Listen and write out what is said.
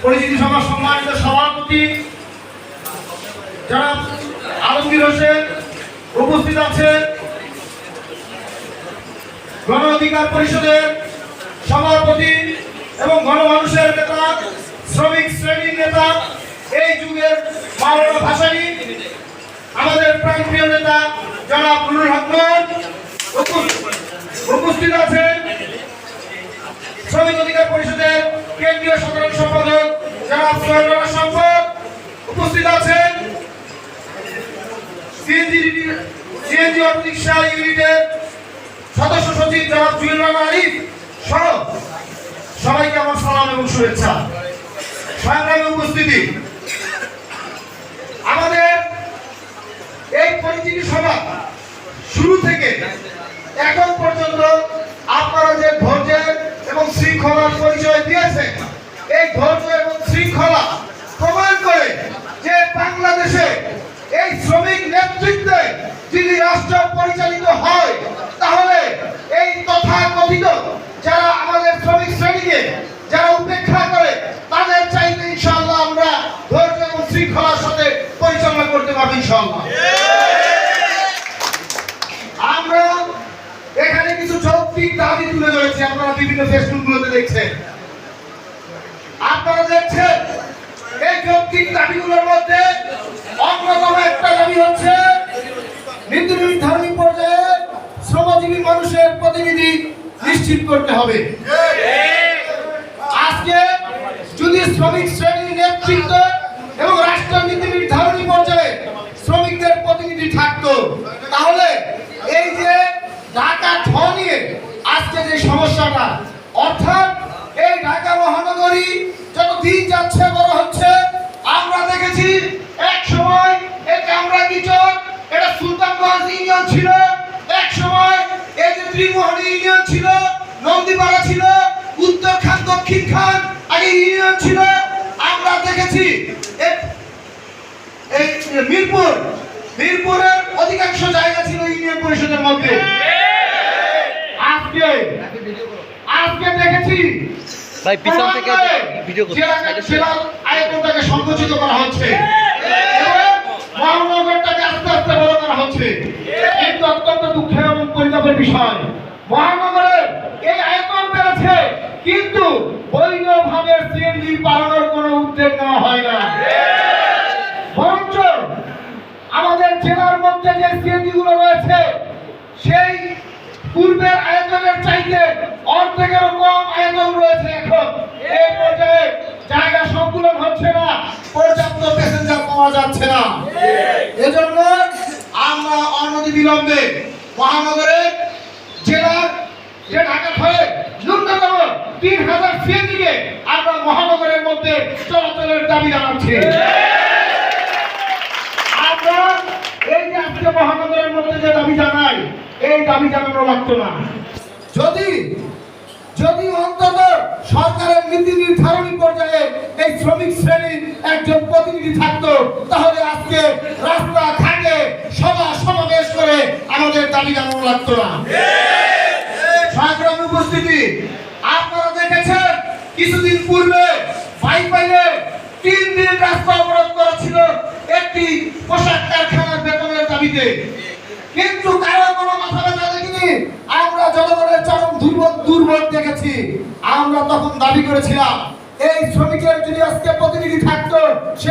পরিচিতি সভার সম্মানিত সভাপতি জনাব আলমগীর হোসেন উপস্থিত আছেন, গণ অধিকার পরিষদের সভাপতি এবং গণমানুষের নেতা, শ্রমিক শ্রেণীর নেতা, এই যুগের মাওলানা ভাসানী, আমাদের প্রাণপ্রিয় নেতা জনাব নুরুল হক উপস্থিত আছেন, শ্রমিক অধিকার পরিষদের কেন্দ্রীয় সাধারণ সম্পাদক জনাব সোহেল সম্পদ উপস্থিত আছেন, সিএনজি অটোরিকশা ইউনিটের সদস্য সচিব জনাব জুয়েল রানা আরিফ সহ সবাইকে আমার সালাম এবং শুভেচ্ছা। সংগ্রামী উপস্থিতি, আমাদের এই পরিচিতি সভা শুরু থেকে এখন পর্যন্ত আপনারা যে ধৈর্যের এবং শৃঙ্খলার পরিচয় দিয়েছেন, এই ধৈর্য এবং শৃঙ্খলা প্রমাণ করে যে বাংলাদেশে এই শ্রমিক নেতৃত্বে যদি রাষ্ট্র পরিচালিত হয়, তাহলে এই তথাকথিত যারা আমাদের শ্রমিক শ্রেণীকে যারা উপেক্ষা করে, তাদের চাইতে ইনশাআল্লাহ আমরা ধৈর্য এবং শৃঙ্খলার সাথে পরিচালনা করতে পারবো ইনশাআল্লাহ। আমরা এখানে কিছু যৌক্তিক দাবি তুলে ধরেছি, আপনারা বিভিন্ন ফেসবুকগুলোতে দেখছেন, আপনারা দেখছেন এই যৌক্তিক দাবিগুলোর মধ্যে অন্যতম একটা দাবি হচ্ছে নীতি নির্ধারণী পর্যায়ে শ্রমজীবী মানুষের প্রতিনিধি নিশ্চিত করতে হবে। আজকে যদি শ্রমিক শ্রেণীর নেতৃত্ব এবং রাষ্ট্র নীতি নির্ধারণী পর্যায়ে শ্রমিকদের প্রতিনিধি থাকতো, তাহলে এই যে ঢাকা ঠ নিয়ে আজকে যে সমস্যাটা, অর্থাৎ এই ঢাকা মহানগরী যত দিন যাচ্ছে বড় হচ্ছে, আমরা দেখেছি এক সময় এই কামরাঙ্গীচর এটা সুলতানগঞ্জ ইউনিয়ন ছিল, এক সময় এই যে ত্রিমোহনী ইউনিয়ন ছিল, নন্দীপাড়া ছিল, উত্তর খান দক্ষিণ খান আগে ইউনিয়ন ছিল। আমরা দেখেছি এই মিরপুরের অধিকাংশ জায়গা ছিল ইউনিয়ন পরিষদের মধ্যে। আজকে দেখেছি ভাই পিছন থেকে ভিডিও করতে জেলার আয়তনটাকে সংকুচিত করা হচ্ছে, মহানগরটাকে আস্তে আস্তে বড় করা হচ্ছে। কিন্তু অত্যন্ত দুঃখের এবং পরিতাপের বিষয়, মহানগরের এই আয়তন বেড়েছে, কিন্তু বৈধভাবে সিএনজি পালনের কোনো উদ্যোগ নেওয়া হয় না। বরঞ্চ আমাদের জেলার মধ্যে যে সিএনজি গুলো রয়েছে, সেই পূর্বের আয়তনের চাইতে অর্ধেকেরও কম আয়তন রয়েছে। এখন এই পর্যায়ে জায়গা সংকুলন হচ্ছে না, পর্যাপ্ত প্যাসেঞ্জার পাওয়া যাচ্ছে না। এজন্য আমরা অনতিবিলম্বে মহানগরের জেলার যে ঢাকা হয়ে ন্যূনতম 3000 সিএনজিকে আমরা মহানগরের মধ্যে চলাচলের দাবি জানাচ্ছি। আমরা এই যে আজকে মহানগরের মধ্যে যে দাবি জানাই, এই দাবি জানানো লাগতো না যদি অন্তত সরকারের নীতি নির্ধারণী পর্যায়ে এই শ্রমিক শ্রেণীর একজন প্রতিনিধি থাকতো, তাহলে আজকে রাস্তা ঘাটে সভা সমাবেশ করে আমাদের দাবি জানানো লাগতো না। সংগ্রামী উপস্থিতি, আপনারা দেখেছেন কিছুদিন পূর্বে বাইপাইলে 3 দিন রাস্তা অবরোধ করা ছিল একটি পোশাক কারখানার বেতনের দাবিতে, কিন্তু কারো কোনো মাথা ব্যথা দেখিনি। আমরা জনগণের চরম দুর্ভোগ দেখেছি। আমরা তখন দাবি করেছিলাম, এই শ্রমিকের যদি আজকে প্রতিনিধি থাকতো, সে